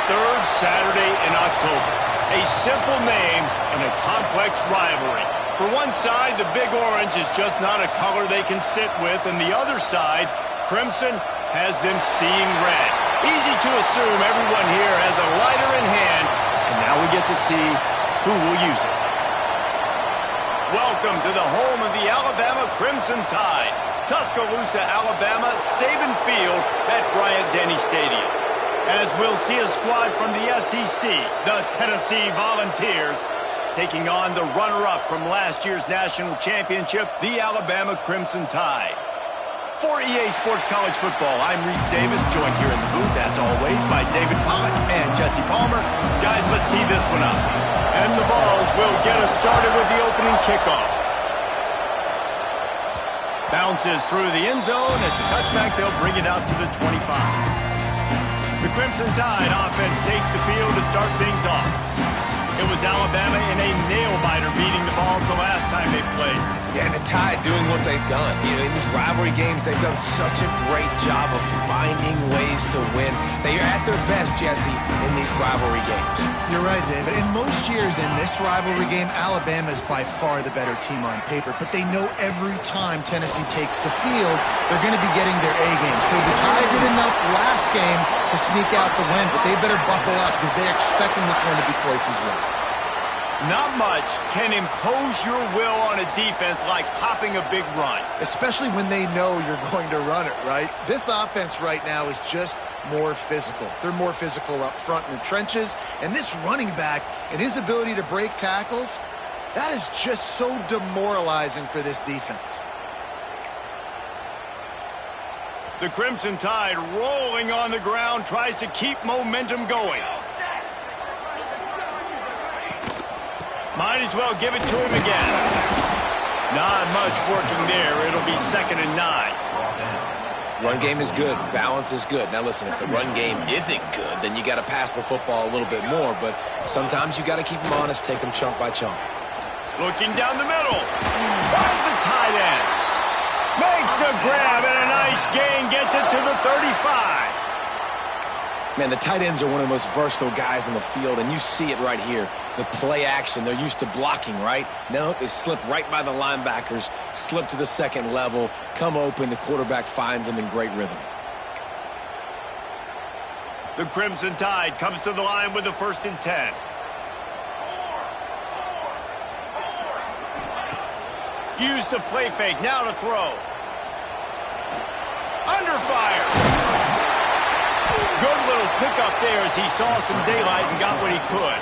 third Saturday in October. A simple name and a complex rivalry. For one side, the Big Orange is just not a color they can sit with, and the other side, Crimson, has them seeing red. Easy to assume everyone here has a lighter in hand, and now we get to see who will use it. Welcome to the home of the Alabama Crimson Tide. Tuscaloosa, Alabama, Saban Field at Bryant-Denny Stadium. As we'll see a squad from the SEC, the Tennessee Volunteers, taking on the runner-up from last year's national championship, the Alabama Crimson Tide. For EA Sports College Football, I'm Reese Davis, joined here in the booth, as always, by David Pollack and Jesse Palmer. Guys, let's tee this one up. And the Vols will get us started with the opening kickoff. Bounces through the end zone. It's a touchback. They'll bring it out to the 25. The Crimson Tide offense takes the field to start things off. It was Alabama in a nail-biter beating the Vols the last time they played. Yeah, and the Tide doing what they've done. You know, in these rivalry games, they've done such a great job of finding ways to win. They are at their best, Jesse, in these rivalry games. You're right, David. In most years in this rivalry game, Alabama is by far the better team on paper, but they know every time Tennessee takes the field, they're going to be getting their A game. So the Tide did enough last game to sneak out the win, but they better buckle up because they're expecting this one to be close as well. Not much can impose your will on a defense like popping a big run. Especially when they know you're going to run it, right? This offense right now is just more physical. They're more physical up front in the trenches. And this running back and his ability to break tackles, that is just so demoralizing for this defense. The Crimson Tide rolling on the ground tries to keep momentum going. Might as well give it to him again. Not much working there. It'll be 2nd and 9. Run game is good. Balance is good. Now, listen, if the run game isn't good, then you got to pass the football a little bit more. But sometimes you got to keep them honest, take them chunk by chunk. Looking down the middle. Finds a tight end. Makes the grab and a nice gain. Gets it to the 35. Man, the tight ends are one of the most versatile guys in the field, and you see it right here. The play action, they're used to blocking, right? No, they slip right by the linebackers, slip to the second level, come open, the quarterback finds them in great rhythm. The Crimson Tide comes to the line with the 1st and 10. Use the play fake, now to throw. Under fire. Good little pickup there as he saw some daylight and got what he could.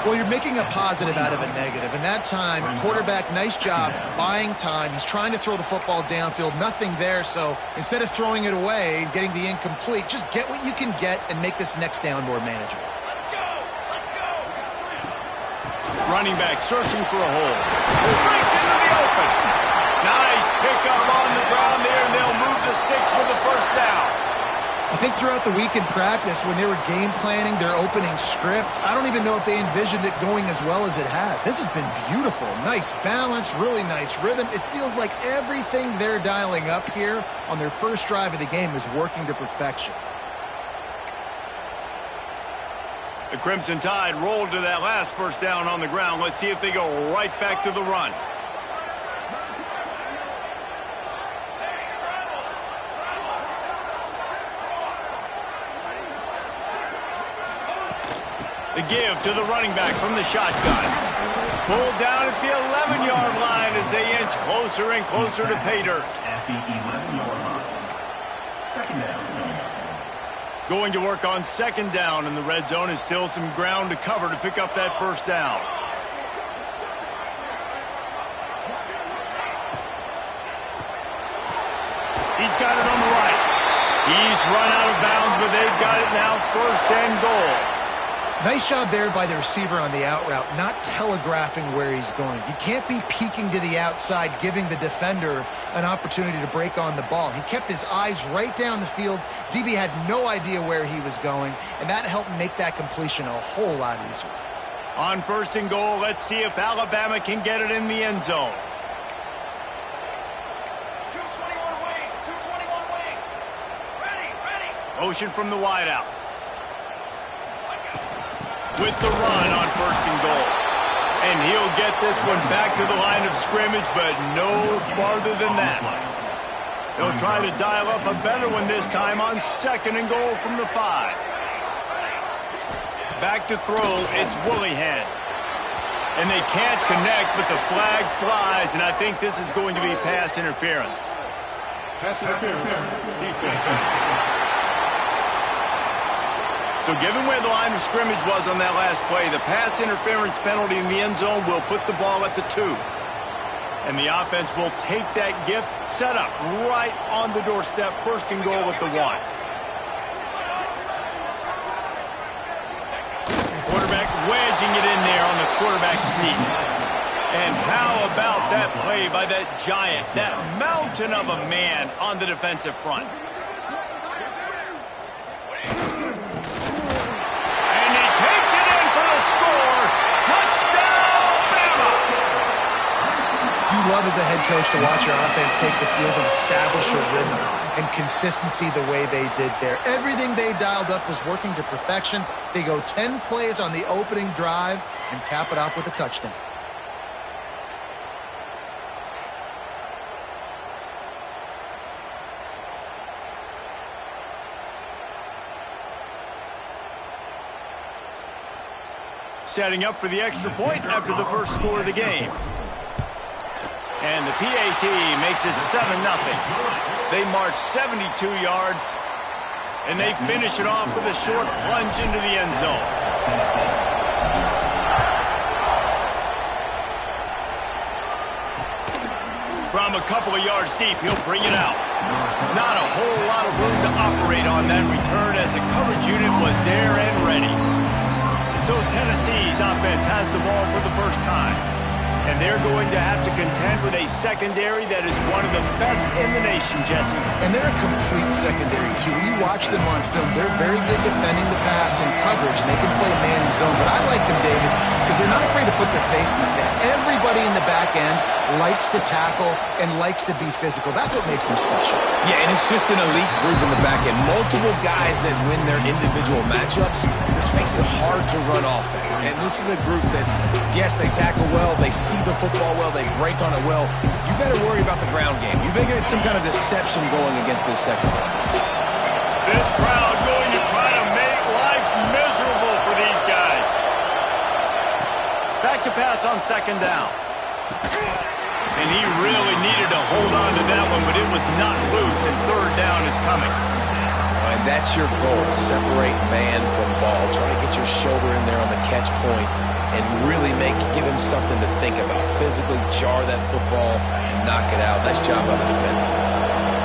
Well, you're making a positive out of a negative. And that time, quarterback, nice job buying time. He's trying to throw the football downfield. Nothing there. So instead of throwing it away and getting the incomplete, just get what you can get and make this next down more manageable. Let's go. Running back searching for a hole. Breaks into the open. Nice pickup on the ground there, and they'll move the sticks with the 1st down. I think throughout the week in practice, when they were game planning their opening script, I don't even know if they envisioned it going as well as it has. This has been beautiful. Nice balance, really nice rhythm. It feels like everything they're dialing up here on their first drive of the game is working to perfection. The Crimson Tide rolled to that last 1st down on the ground. Let's see if they go right back to the run. The give to the running back from the shotgun. Pulled down at the 11-yard line as they inch closer and closer to pay dirt. At the 11-yard line. 2nd down. Going to work on 2nd down in the red zone is still some ground to cover to pick up that 1st down. He's got it on the right. He's run out of bounds, but they've got it now 1st and goal. Nice job there by the receiver on the out route, not telegraphing where he's going. You can't be peeking to the outside, giving the defender an opportunity to break on the ball. He kept his eyes right down the field. DB had no idea where he was going, and that helped make that completion a whole lot easier. On 1st and goal, let's see if Alabama can get it in the end zone. 221 wing, 221 wing. Ready. Motion from the wideout. with the run on 1st and goal. And he'll get this one back to the line of scrimmage, but no farther than that. He'll try to dial up a better one this time on 2nd and goal from the 5. Back to throw, it's Willihan. And they can't connect, but the flag flies, and I think this is going to be pass interference. Pass interference. Defense. So given where the line of scrimmage was on that last play, the pass interference penalty in the end zone will put the ball at the 2. And the offense will take that gift, set up right on the doorstep, 1st and goal with the 1. Quarterback wedging it in there on the quarterback sneak. And how about that play by that giant, that mountain of a man on the defensive front? And he takes it in for the score. Touchdown, Bama! You love as a head coach to watch your offense take the field and establish a rhythm and consistency the way they did there. Everything they dialed up was working to perfection. They go 10 plays on the opening drive and cap it off with a touchdown. Setting up for the extra point after the first score of the game. And the PAT makes it 7-0. They march 72 yards, and they finish it off with a short plunge into the end zone. From a couple of yards deep, he'll bring it out. Not a whole lot of room to operate on that return as the coverage unit was there and ready. So Tennessee's offense has the ball for the first time. And they're going to have to contend with a secondary that is one of the best in the nation, Jesse. And they're a complete secondary, too. When you watch them on film, they're very good defending the pass and coverage, and they can play man and zone. But I like them, David, because they're not afraid to put their face in the fan. Everybody in the back end likes to tackle and likes to be physical. That's what makes them special. Yeah, and it's just an elite group in the back end. Multiple guys that win their individual matchups, which makes it hard to run offense. And this is a group that, yes, they tackle well, they see the football well, they break on it well. You better worry about the ground game. You better get some kind of deception going against this secondary. This crowd going to try to make life miserable for these guys. Back to pass on 2nd down. And he really needed to hold on to that one, but it was not loose, and 3rd down is coming. And that's your goal. Separate man from ball. Try to get your shoulder in there on the catch point and really give him something to think about. Physically jar that football and knock it out. Nice job by the defender.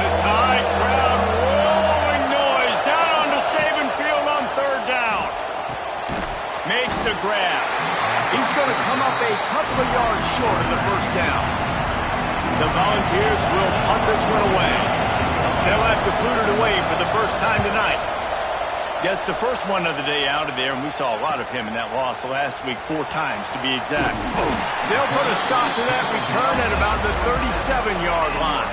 The Tide crowd rolling noise down onto Saban Field on 3rd down. Makes the grab. He's going to come up a couple of yards short of the 1st down. The Volunteers will punt this one away. They'll have to boot it away for the first time tonight. Gets the first one of the day out of there, and we saw a lot of him in that loss last week, 4 times to be exact. They'll put a stop to that return at about the 37-yard line.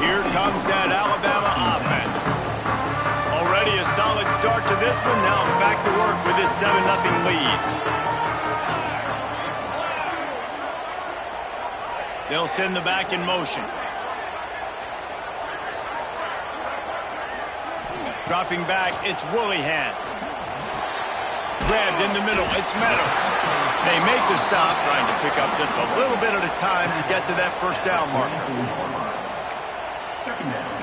Here comes that Alabama offense. Already a solid start to this one. Now back to work with this 7-0 lead. They'll send the back in motion. Dropping back, it's Willihan. Grabbed in the middle, it's Meadows. They make the stop, trying to pick up just a little bit at a time to get to that 1st down marker. 2nd down.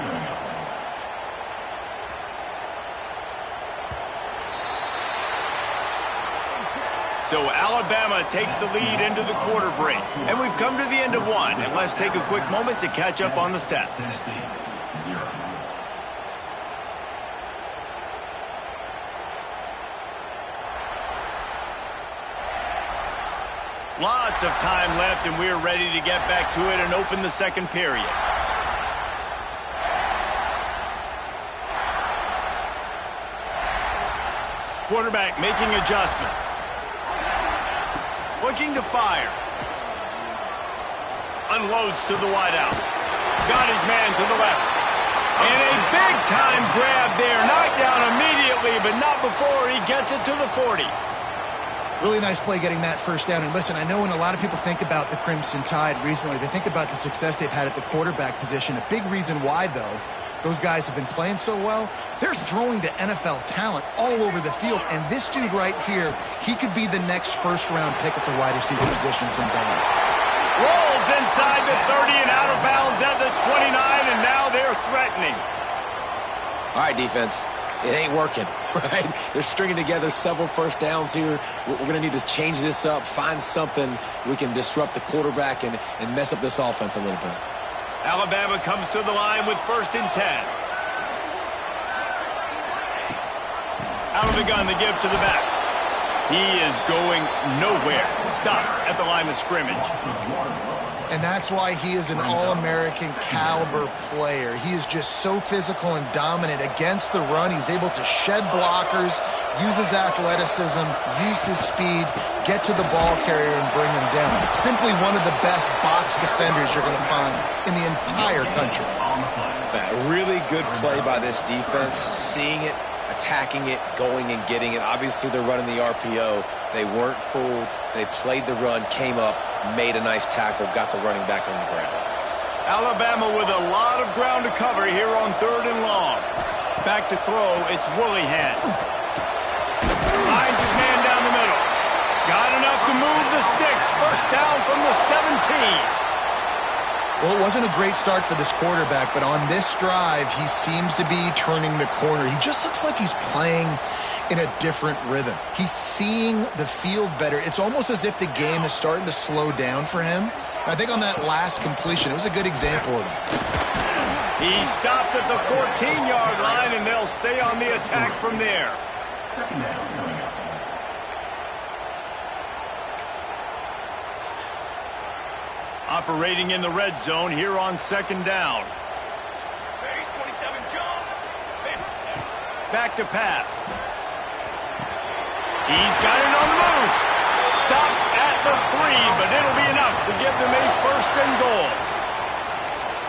So Alabama takes the lead into the quarter break. And we've come to the end of one. And let's take a quick moment to catch up on the stats. Lots of time left, and we're ready to get back to it and open the 2nd period. Quarterback making adjustments. Looking to fire. Unloads to the wideout. Got his man to the left. And a big-time grab there. Knocked down immediately, but not before he gets it to the 40. Really nice play getting that first down. And listen, I know when a lot of people think about the Crimson Tide recently, they think about the success they've had at the quarterback position. A big reason why, though, those guys have been playing so well, they're throwing to NFL talent all over the field. And this dude right here, he could be the next first-round pick at the wide receiver position from Bama. Rolls inside the 30 and out of bounds at the 29, and now they're threatening. All right, defense. It ain't working, right? They're stringing together several first downs here. We're going to need to change this up, find something we can disrupt the quarterback and mess up this offense a little bit. Alabama comes to the line with 1st and 10. Out of the gun to give to the back. He is going nowhere. Stop at the line of scrimmage. And that's why he is an All-American caliber player. He is just so physical and dominant against the run. He's able to shed blockers, use his athleticism, use his speed, get to the ball carrier and bring him down. Simply one of the best box defenders you're going to find in the entire country. A really good play by this defense, seeing it, attacking it, going and getting it. Obviously, they're running the RPO. They weren't fooled. They played the run, came up, made a nice tackle, got the running back on the ground. Alabama with a lot of ground to cover here on 3rd and long. Back to throw, it's Willingham. Finds his man down the middle. Got enough to move the sticks. First down from the 17. Well, it wasn't a great start for this quarterback, but on this drive, he seems to be turning the corner. He just looks like he's playing in a different rhythm. He's seeing the field better. It's almost as if the game is starting to slow down for him. I think on that last completion, it was a good example of that. He stopped at the 14-yard line, and they'll stay on the attack from there. Operating in the red zone here on 2nd down. Back to pass. He's got it on the move. Stopped at the 3, but it'll be enough to give them a 1st and goal.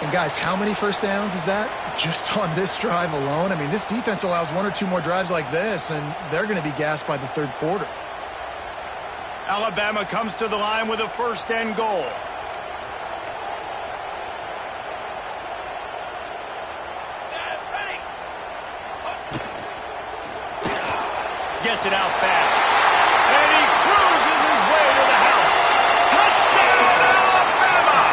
And guys, how many first downs is that? Just on this drive alone? I mean, this defense allows 1 or 2 more drives like this, and they're going to be gassed by the 3rd quarter. Alabama comes to the line with a 1st and goal. Gets it out fast. And he cruises his way to the house. Touchdown, Alabama!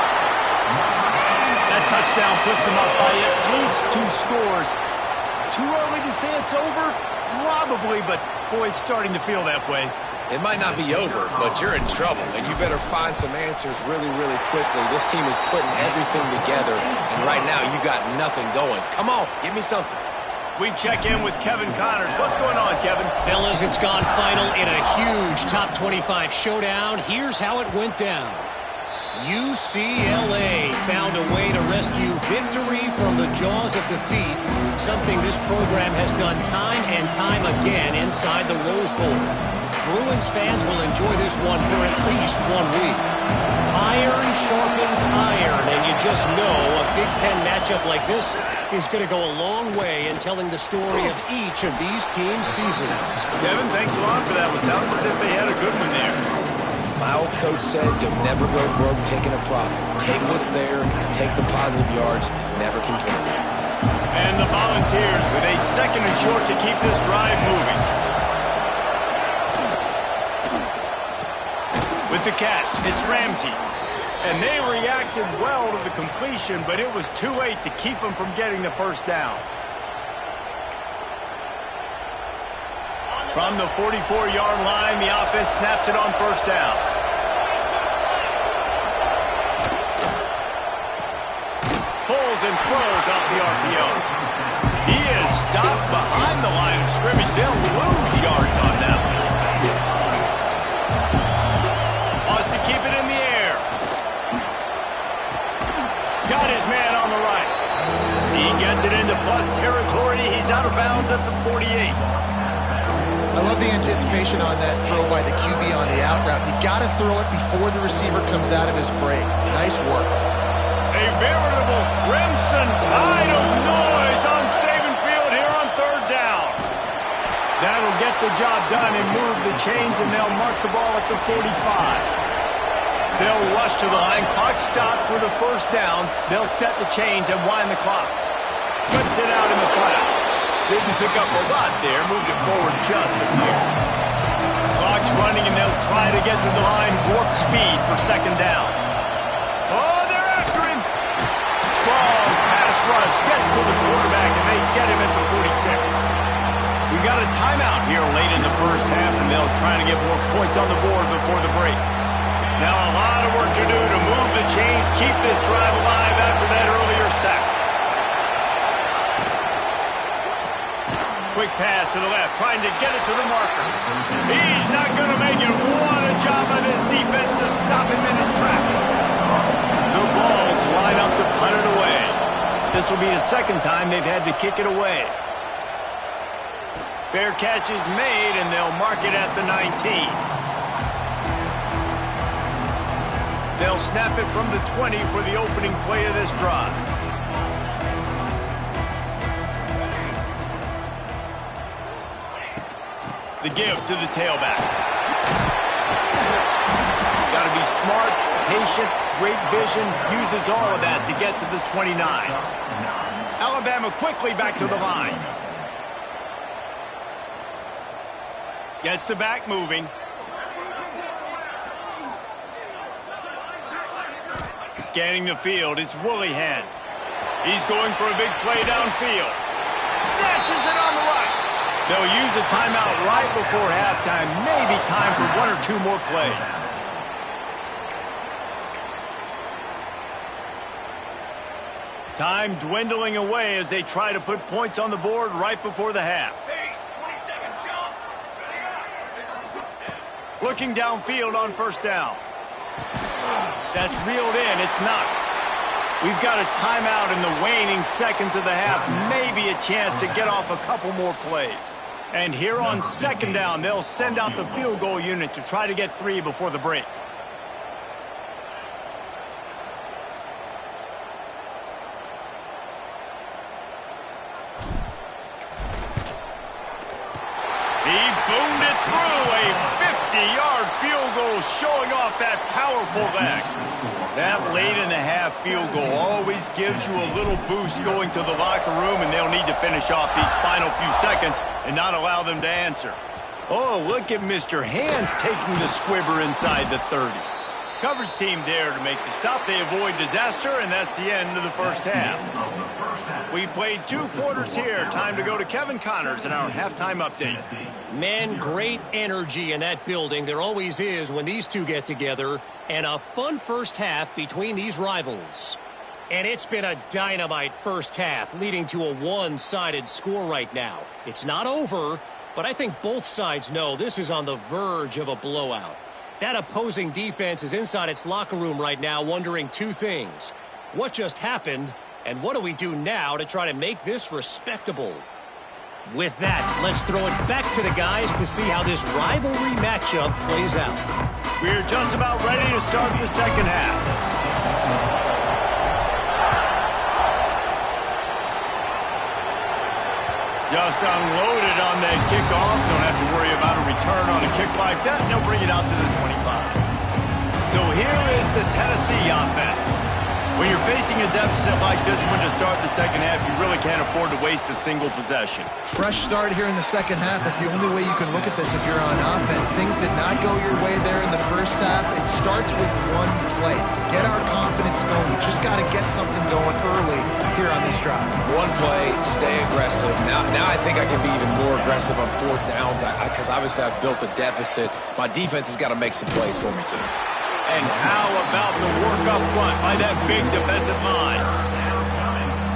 That touchdown puts them up by at least 2 scores. Too early to say it's over? Probably, but boy, it's starting to feel that way. It might not be over, but you're in trouble, and you better find some answers really, really quickly. This team is putting everything together, and right now you got nothing going. Come on, give me something. We check in with Kevin Connors. What's going on, Kevin? Fellas, it's gone final in a huge top 25 showdown. Here's how it went down. UCLA found a way to rescue victory from the jaws of defeat, something this program has done time and time again inside the Rose Bowl. Bruins fans will enjoy this one for at least 1 week. Iron sharpens iron, and you just know a Big Ten matchup like this is going to go a long way in telling the story of each of these teams' seasons. Kevin, thanks a lot for that one. Sounds as if they had a good one there. My old coach said you'll never go broke taking a profit. Take what's there, take the positive yards, never complain. And the Volunteers with a 2nd and short to keep this drive moving. With the catch, it's Ramsey. And they reacted well to the completion, but it was too late to keep them from getting the 1st down. From the 44-yard line, the offense snaps it on 1st down. Pulls and throws off the RPO. He is stopped behind the line of scrimmage. They'll lose yards on that one. Wants to keep it in the air. Got his man on the right. He gets it into plus territory. He's out of bounds at the 48. I love the anticipation on that throw by the QB on the out route. You got to throw it before the receiver comes out of his break. Nice work. A veritable crimson tide of noise That'll get the job done and move the chains, and they'll mark the ball at the 45. They'll rush to the line. Clock stopped for the first down. They'll set the chains and wind the clock. Puts it out in the flat. Didn't pick up a lot there. Moved it forward just a few. Clock's running, and they'll try to get to the line. Warp speed for second down. Oh, they're after him. Strong pass rush. Gets to the quarterback, and they get him at the 46. We got a timeout here late in the first half, and they'll try to get more points on the board before the break. Now a lot of work to do to move the chains, keep this drive alive after that earlier sack. Quick pass to the left, trying to get it to the marker. He's not going to make it. What a job by this defense to stop him in his tracks. The Vols line up to punt it away. This will be the second time they've had to kick it away. Fair catch is made, and they'll mark it at the 19. They'll snap it from the 20 for the opening play of this drive. The give to the tailback. Got to be smart, patient, great vision, uses all of that to get to the 29. Alabama quickly back to the line. Gets the back moving. Scanning the field, it's Willihan. He's going for a big play downfield. Snatches it on the right. They'll use a timeout right before halftime. Maybe time for one or two more plays. Time dwindling away as they try to put points on the board right before the half. Looking downfield on first down. That's reeled in. It's Knox. We've got a timeout in the waning seconds of the half. Maybe a chance to get off a couple more plays. And here on second down, they'll send out the field goal unit to try to get 3 before the break. He boomed it through. A 50-yard field goal showing off that powerful leg. That late in the half field goal always gives you a little boost going to the locker room, and they'll need to finish off these final few seconds and not allow them to answer. Oh, look at Mr. Hands taking the squibber inside the 30. Coverage team there to make the stop. They avoid disaster, and that's the end of the first half. We've played 2 quarters here. Time to go to Kevin Connors in our halftime update. Man, great energy in that building. There always is when these two get together. And a fun first half between these rivals. And it's been a dynamite first half, leading to a one-sided score right now. It's not over, but I think both sides know this is on the verge of a blowout. That opposing defense is inside its locker room right now wondering 2 things. What just happened, and what do we do now to try to make this respectable? With that, let's throw it back to the guys to see how this rivalry matchup plays out. We're just about ready to start the second half. Just unloaded on that kickoff. Don't have to worry about a return on a kick like that. They'll bring it out to the 25. So here is the Tennessee offense. When you're facing a deficit like this one to start the second half, you really can't afford to waste a single possession. Fresh start here in the second half. That's the only way you can look at this if you're on offense. Things did not go your way there in the first half. It starts with one play. To get our confidence going, we just got to get something going early here on this drive. One play, stay aggressive. Now I think I can be even more aggressive on 4th downs because obviously I've built a deficit. My defense has got to make some plays for me too. And how about the work up front by that big defensive line?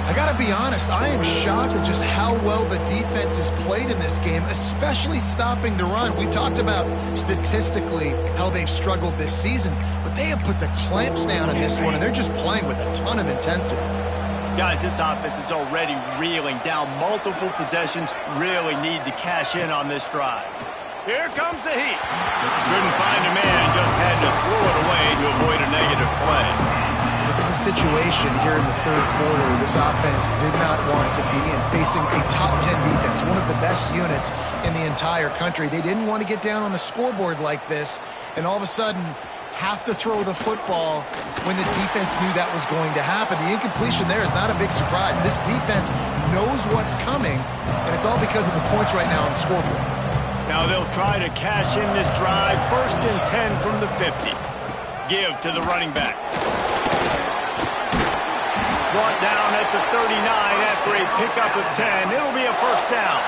I got to be honest, I am shocked at just how well the defense has played in this game, especially stopping the run. We talked about statistically how they've struggled this season, but they have put the clamps down in this one, and they're just playing with a ton of intensity. Guys, this offense is already reeling down multiple possessions. Really need to cash in on this drive. Here comes the heat. Couldn't find a man, just had to throw it away to avoid a negative play. This is a situation here in the third quarter this offense did not want to be in, facing a top 10 defense, one of the best units in the entire country. They didn't want to get down on the scoreboard like this and all of a sudden have to throw the football when the defense knew that was going to happen. The incompletion there is not a big surprise. This defense knows what's coming, and it's all because of the points right now on the scoreboard. Now they'll try to cash in this drive. 1st and 10 from the 50. Give to the running back. Brought down at the 39 after a pickup of 10. It'll be a first down.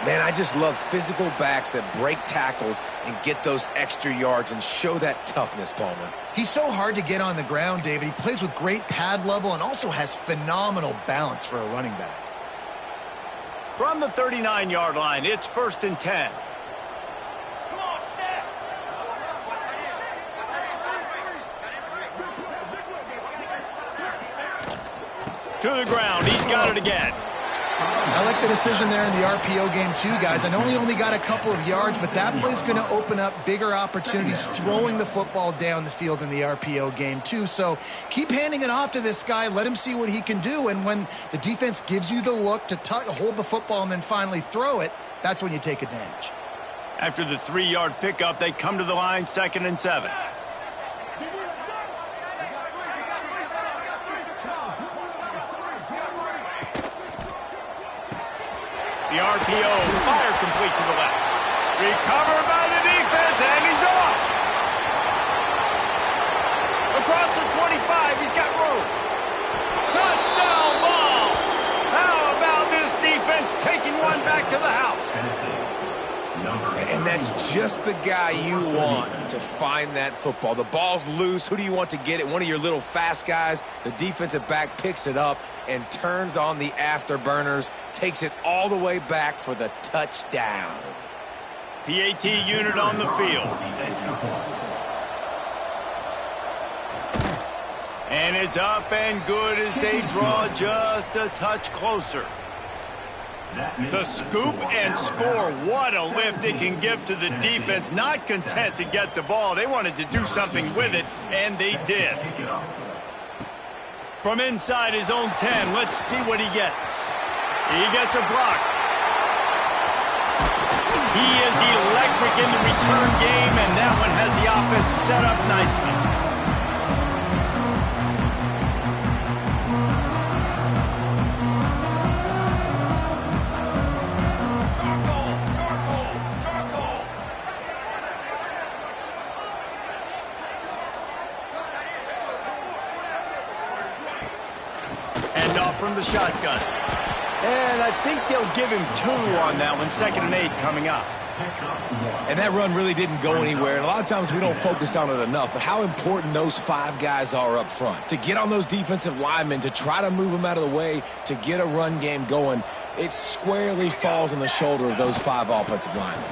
Man, I just love physical backs that break tackles and get those extra yards and show that toughness, Palmer. He's so hard to get on the ground, David. He plays with great pad level and also has phenomenal balance for a running back. From the 39-yard line, it's 1st and 10. To the ground. He's got it again. I like the decision there in the RPO game too, guys. I know he only got a couple of yards, but that play's going to open up bigger opportunities throwing the football down the field in the RPO game too. So keep handing it off to this guy. Let him see what he can do. And when the defense gives you the look to hold the football and then finally throw it, that's when you take advantage. After the 3-yard pickup, they come to the line, 2nd and 7. The RPO, fire complete to the left. Recovered by the defense, and he's off. Across the 25, he's got room. Touchdown balls. How about this defense taking one back to the house? And that's just the guy you want to find that football. The ball's loose. Who do you want to get it? One of your little fast guys. The defensive back picks it up and turns on the afterburners, takes it all the way back for the touchdown. PAT unit on the field. And it's up and good as they draw just a touch closer. The scoop and score. What a lift it can give to the defense. Not content to get the ball. They wanted to do something with it, and they did. From inside his own 10, let's see what he gets. He gets a block. He is electric in the return game, and that one has the offense set up nicely. From the shotgun. And I think they'll give him 2 on that one. 2nd and 8 coming up. And that run really didn't go anywhere. And a lot of times we don't focus on it enough, but how important those 5 guys are up front. To get on those defensive linemen, to try to move them out of the way, to get a run game going, it squarely falls on the shoulder of those 5 offensive linemen.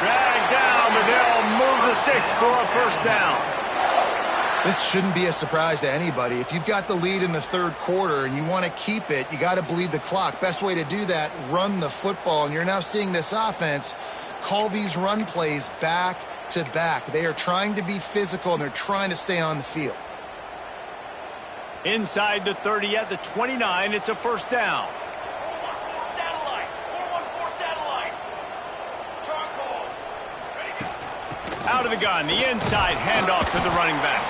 Dragged down, but they'll move the sticks for a first down. This shouldn't be a surprise to anybody. If you've got the lead in the third quarter and you want to keep it, you got to bleed the clock. Best way to do that, run the football. And you're now seeing this offense call these run plays back to back. They are trying to be physical, and they're trying to stay on the field. Inside the 30 at the 29, it's a first down. 414 satellite. 414 satellite. Charcoal. Ready to go. Out of the gun, the inside handoff to the running back.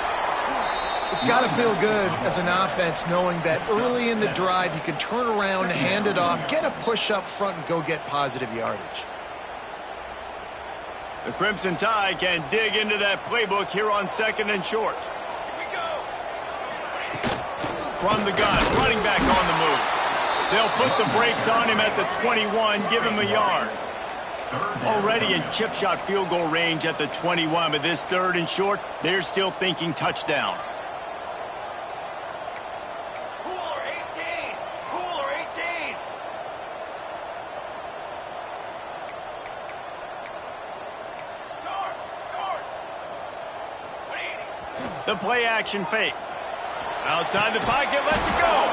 It's got to feel good as an offense knowing that early in the drive you can turn around, hand it off, get a push up front, and go get positive yardage. The Crimson Tide can dig into that playbook here on 2nd and short. Here we go. From the gun, running back on the move. They'll put the brakes on him at the 21, give him a yard. Already in chip shot field goal range at the 21, but this 3rd and short, they're still thinking touchdown. Cooler 18. Cooler 18. Darts. 180. The play action fake. Outside the pocket, lets it go.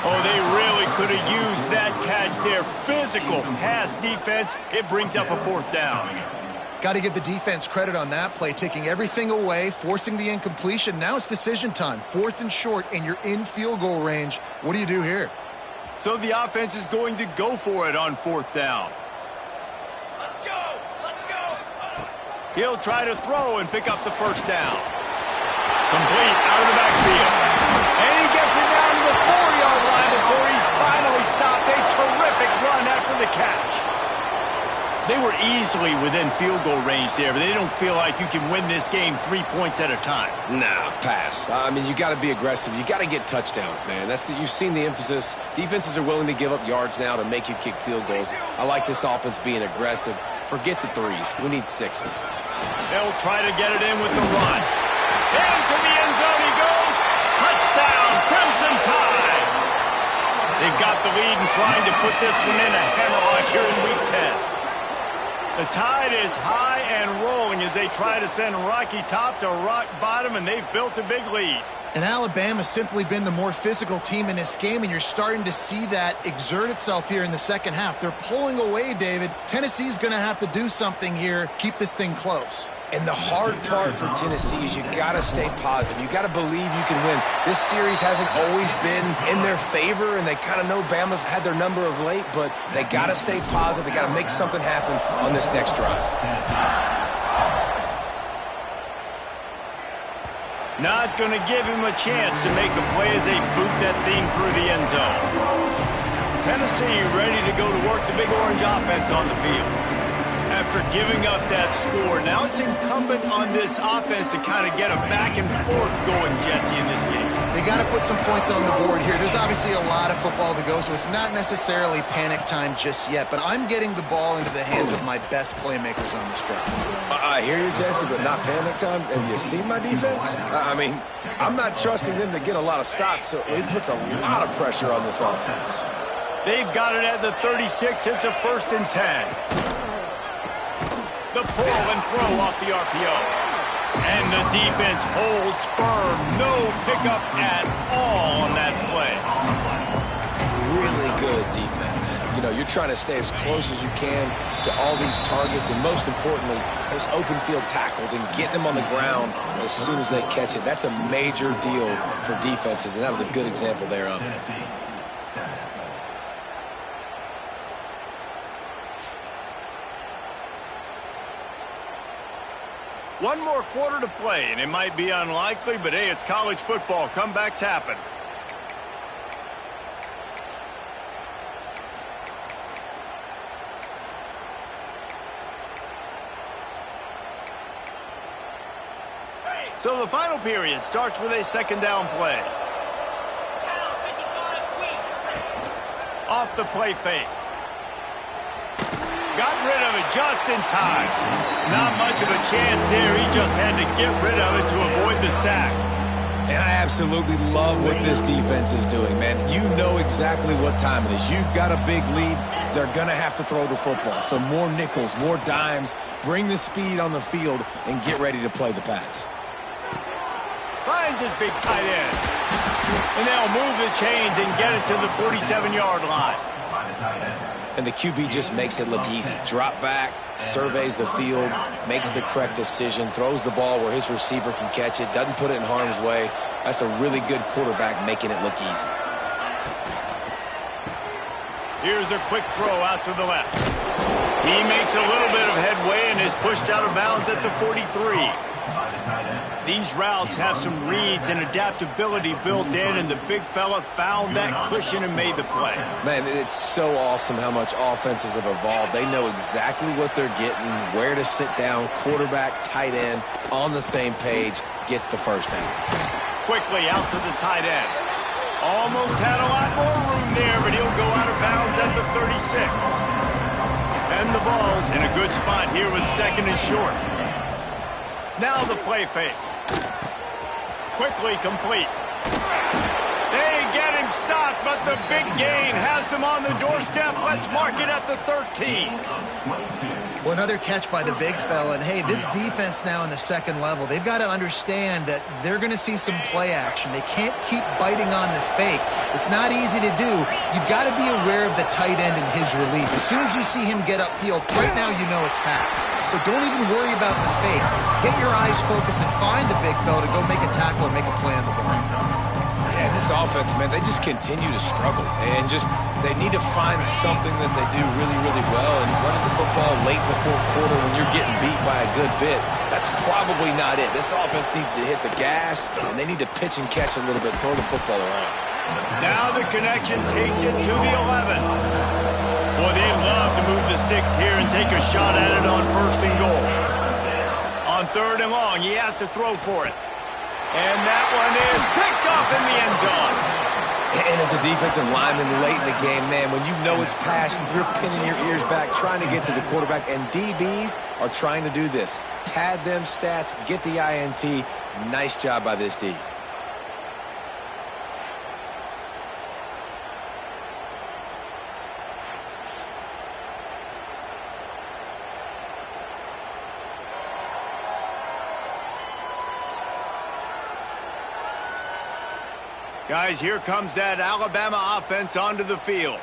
Oh, they really could have used that catch there. Physical pass defense. It brings up a 4th down. Got to give the defense credit on that play, taking everything away, forcing the incompletion. Now it's decision time. 4th and short, and you're in field goal range. What do you do here? So the offense is going to go for it on 4th down. Let's go! Let's go! He'll try to throw and pick up the first down. Complete out of the backfield. And he gets it down to the 4-yard line before he's finally stopped. A terrific run after the catch. They were easily within field goal range there, but they don't feel like you can win this game 3 points at a time. Nah, pass. I mean, you got to be aggressive. You got to get touchdowns, man. You've seen the emphasis. Defenses are willing to give up yards now to make you kick field goals. I like this offense being aggressive. Forget the 3s. We need 6s. They'll try to get it in with the run. Into the end zone he goes. Touchdown, Crimson Tide. They've got the lead and trying to put this one in a hammerlock here in Week 10. The Tide is high and rolling as they try to send Rocky Top to rock bottom, and they've built a big lead. And Alabama's simply been the more physical team in this game, and you're starting to see that exert itself here in the second half. They're pulling away, David. Tennessee's going to have to do something here, keep this thing close. And the hard part for Tennessee is you got to stay positive. You got to believe you can win. This series hasn't always been in their favor, and they kind of know Bama's had their number of late, but they got to stay positive. They got to make something happen on this next drive. Not going to give him a chance to make a play as they boot that thing through the end zone. Tennessee ready to go to work the Big Orange offense on the field. After giving up that score, now it's incumbent on this offense to kind of get a back and forth going, Jesse, in this game. They got to put some points on the board here. There's obviously a lot of football to go, so it's not necessarily panic time just yet, but I'm getting the ball into the hands of my best playmakers on this drive. I hear you, Jesse, but not panic time. Have you seen my defense? I mean, I'm not trusting them to get a lot of stops, so it puts a lot of pressure on this offense. They've got it at the 36. It's a 1st and 10. The pull and throw off the RPO. And the defense holds firm. No pickup at all on that play. Really good defense. You know, you're trying to stay as close as you can to all these targets, and most importantly, those open field tackles and getting them on the ground as soon as they catch it. That's a major deal for defenses, and that was a good example there of it. One more quarter to play, and it might be unlikely, but hey, it's college football. Comebacks happen. So the final period starts with a 2nd down play. Off the play fake. Got rid of it just in time. Not much of a chance there. He just had to get rid of it to avoid the sack. And I absolutely love what this defense is doing, man. You know exactly what time it is. You've got a big lead. They're going to have to throw the football. So more nickels, more dimes. Bring the speed on the field and get ready to play the pass. Finds his big tight end. And they'll move the chains and get it to the 47-yard line. And the QB just makes it look easy. Drop back, surveys the field, makes the correct decision, throws the ball where his receiver can catch it, doesn't put it in harm's way. That's a really good quarterback making it look easy. Here's a quick throw out to the left. He makes a little bit of headway and is pushed out of bounds at the 43. These routes have some reads and adaptability built in, and the big fella found that cushion and made the play. Man, it's so awesome how much offenses have evolved. They know exactly what they're getting, where to sit down, quarterback, tight end, on the same page, gets the first down. Quickly out to the tight end. Almost had a lot more room there, but he'll go out of bounds at the 36. And the ball's in a good spot here with 2nd and short. Now the play fake. Quickly complete. They get him stopped, but the big gain has them on the doorstep. Let's mark it at the 13. Well, another catch by the big fella. And, hey, this defense now in the second level, they've got to understand that they're going to see some play action. They can't keep biting on the fake. It's not easy to do. You've got to be aware of the tight end and his release. As soon as you see him get upfield, right now you know it's pass. So don't even worry about the fake. Get your eyes focused and find the big fella to go make a tackle or make a play on the ball. Yeah, this offense, man, they just continue to struggle. And they need to find something that they do really, really well. And running the football late in the fourth quarter when you're getting beat by a good bit, that's probably not it. This offense needs to hit the gas, and they need to pitch and catch a little bit, throw the football around. Now the connection takes it to the 11. Boy, they love to move the sticks here and take a shot at it on first and goal. On third and long, he has to throw for it. And that one is picked off in the end zone. And as a defensive lineman late in the game, man, when you know it's pass, you're pinning your ears back, trying to get to the quarterback, and DBs are trying to do this. Pad them stats, get the INT. Nice job by this D. Guys, here comes that Alabama offense onto the field.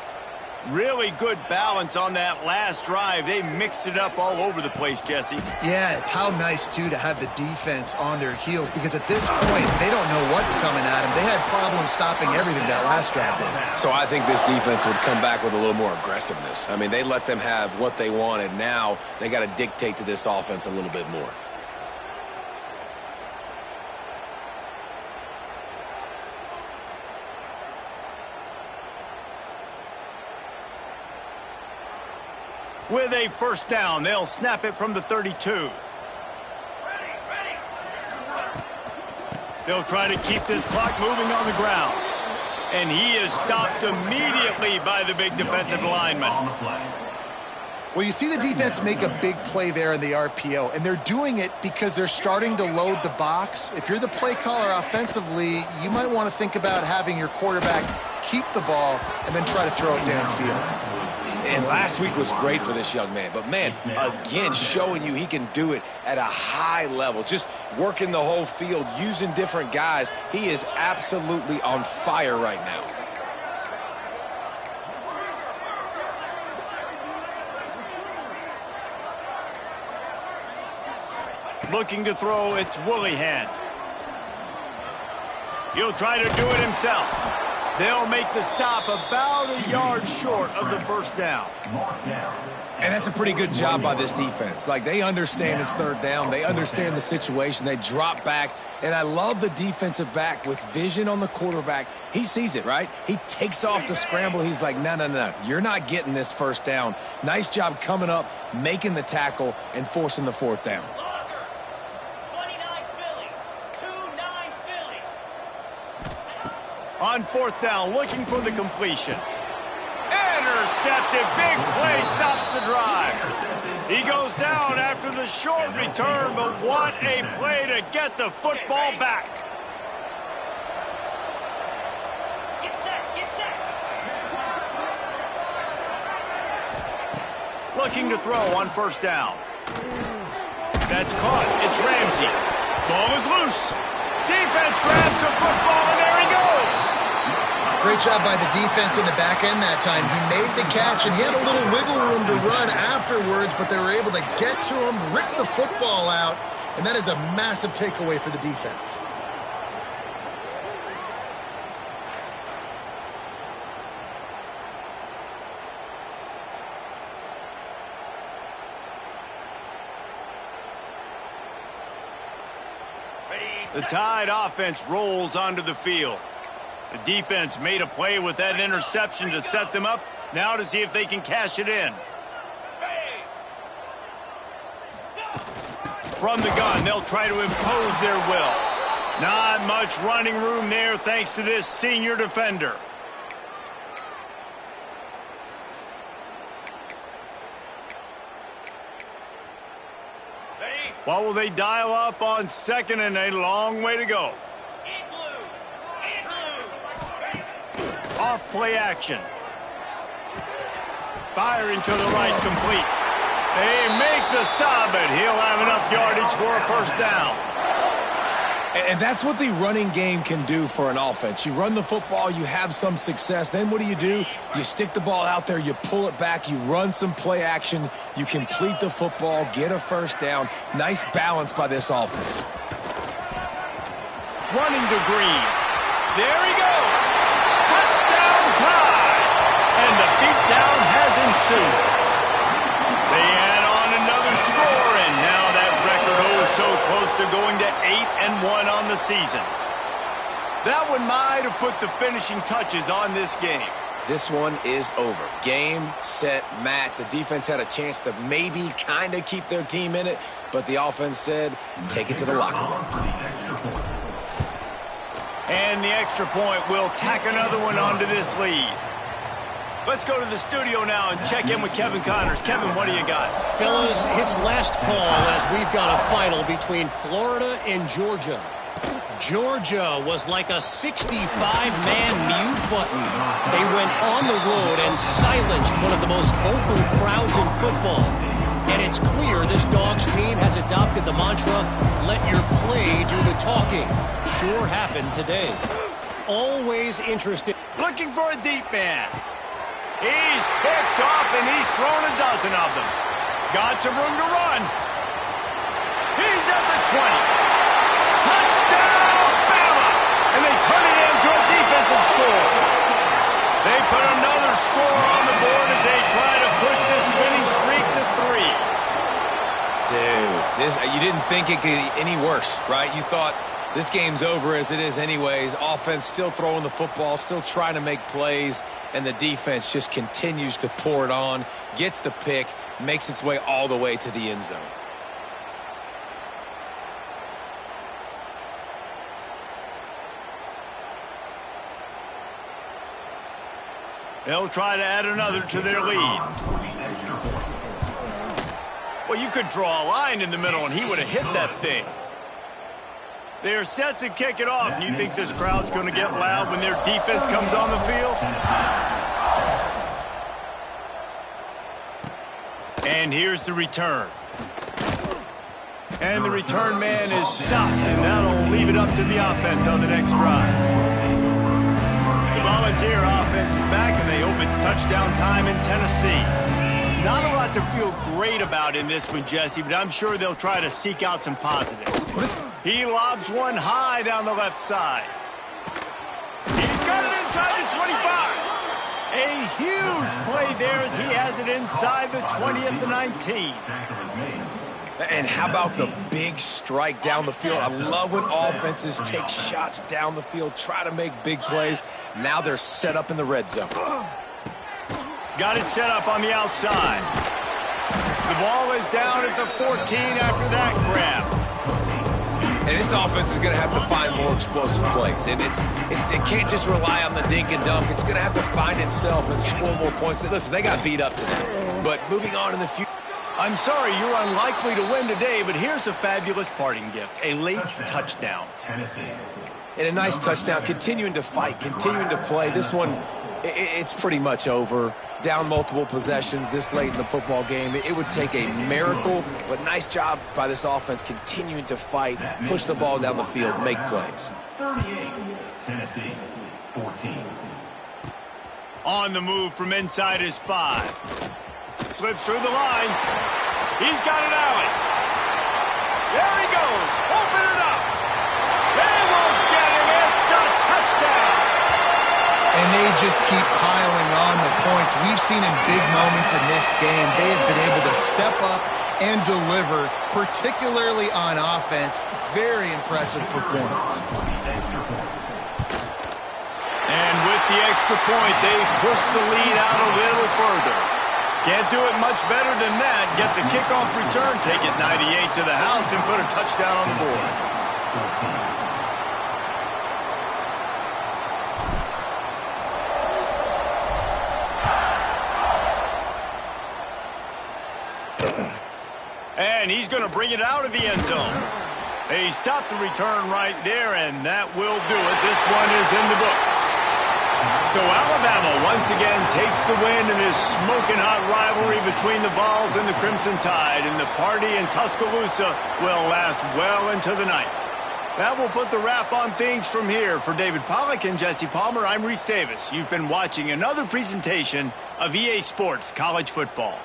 Really good balance on that last drive. They mixed it up all over the place, Jesse. Yeah, how nice, too, to have the defense on their heels, because at this point, they don't know what's coming at them. They had problems stopping everything that last drive did. So I think this defense would come back with a little more aggressiveness. I mean, they let them have what they wanted. Now they got to dictate to this offense a little bit more. With a first down, they'll snap it from the 32. They'll try to keep this clock moving on the ground. And he is stopped immediately by the big defensive lineman. Well, you see the defense make a big play there in the RPO, and they're doing it because they're starting to load the box. If you're the play caller offensively, you might want to think about having your quarterback keep the ball and then try to throw it downfield. And last week was great for this young man. But, man, again, showing you he can do it at a high level. Just working the whole field, using different guys. He is absolutely on fire right now. Looking to throw, it's Willihan. He'll try to do it himself. They'll make the stop about a yard short of the first down. And that's a pretty good job by this defense. Like, they understand it's third down. They understand the situation. They drop back. And I love the defensive back with vision on the quarterback. He sees it, right? He takes off the scramble. He's like, no. You're not getting this first down. Nice job coming up, making the tackle, and forcing the fourth down. On fourth down, looking for the completion. Intercepted. Big play stops the drive. He goes down after the short return, but what a play to get the football back. Get set. Looking to throw on first down. That's caught. It's Ramsey. Ball is loose. Defense grabs the football, and there he goes. Great job by the defense in the back end that time. He made the catch, and he had a little wiggle room to run afterwards, but they were able to get to him, rip the football out, and that is a massive takeaway for the defense. The Tide offense rolls onto the field. The defense made a play with that interception to set them up. Now to see if they can cash it in. From the gun, they'll try to impose their will. Not much running room there thanks to this senior defender. What will they dial up on second and a long way to go? Off play action. Firing to the right, complete. They make the stop, but he'll have enough yardage for a first down. And that's what the running game can do for an offense. You run the football, you have some success. Then what do? You stick the ball out there, you pull it back, you run some play action, you complete the football, get a first down. Nice balance by this offense. Running to Green. There he goes. Touchdown time. And the beatdown has ensued. They add on another score, and now that record so close to going to 8-1 on the season. That one might have put the finishing touches on this game. This one is over. Game, set, match. The defense had a chance to maybe kind of keep their team in it, but the offense said, take it to the locker room. And the extra point will tack another one onto this lead. Let's go to the studio now and check in with Kevin Connors. Kevin, what do you got? Fellas, it's last call as we've got a final between Florida and Georgia. Georgia was like a 65-man mute button. They went on the road and silenced one of the most vocal crowds in football. And it's clear this Dogs team has adopted the mantra, let your play do the talking. Sure happened today. Always interested. Looking for a deep man. He's picked off, and he's thrown a dozen of them. Got some room to run. He's at the 20. Touchdown, Bama! And they turn it into a defensive score. They put another score on the board as they try to push this winning streak to 3. Dude, you didn't think it could get any worse, right? You thought this game's over as it is anyways. Offense still throwing the football, still trying to make plays, and the defense just continues to pour it on, gets the pick, makes its way all the way to the end zone. They'll try to add another to their lead. Well, you could draw a line in the middle, and he would have hit that thing. They're set to kick it off, and you think this crowd's going to get loud when their defense comes on the field? And here's the return. And the return man is stopped, and that'll leave it up to the offense on the next drive. The Volunteer offense is back, and they hope it's touchdown time in Tennessee. Not a lot to feel great about in this one, Jesse, but I'm sure they'll try to seek out some positives. He lobs one high down the left side. He's got it inside the 25. A huge play there as he has it inside the 20 at the 19. And how about the big strike down the field? I love when offenses take shots down the field, try to make big plays. Now they're set up in the red zone. Got it set up on the outside. The ball is down at the 14 after that grab. And this offense is going to have to find more explosive plays. And it can't just rely on the dink and dunk. It's going to have to find itself and score more points. Listen, they got beat up today. But moving on in the future. I'm sorry, you're unlikely to win today, but here's a fabulous parting gift. A late touchdown. And a nice touchdown. Continuing to fight, continuing to play. This one, it's pretty much over. Down multiple possessions this late in the football game. It would take a miracle, but nice job by this offense continuing to fight, push the ball down the field, make plays. 38, Tennessee, 14. On the move from inside his 5. Slips through the line. He's got it out. There he goes. Open it up. They won't get him. It's a touchdown. And they just keep piling on the points. We've seen in big moments in this game, they have been able to step up and deliver, particularly on offense. Very impressive performance. And with the extra point, they push the lead out a little further. Can't do it much better than that. Get the kickoff return, take it 98 to the house, and put a touchdown on the board. And he's going to bring it out of the end zone. They stopped the return right there, and that will do it. This one is in the book. So Alabama once again takes the win in this smoking hot rivalry between the Vols and the Crimson Tide, and the party in Tuscaloosa will last well into the night. That will put the wrap on things from here. For David Pollack and Jesse Palmer, I'm Reese Davis. You've been watching another presentation of EA Sports College Football.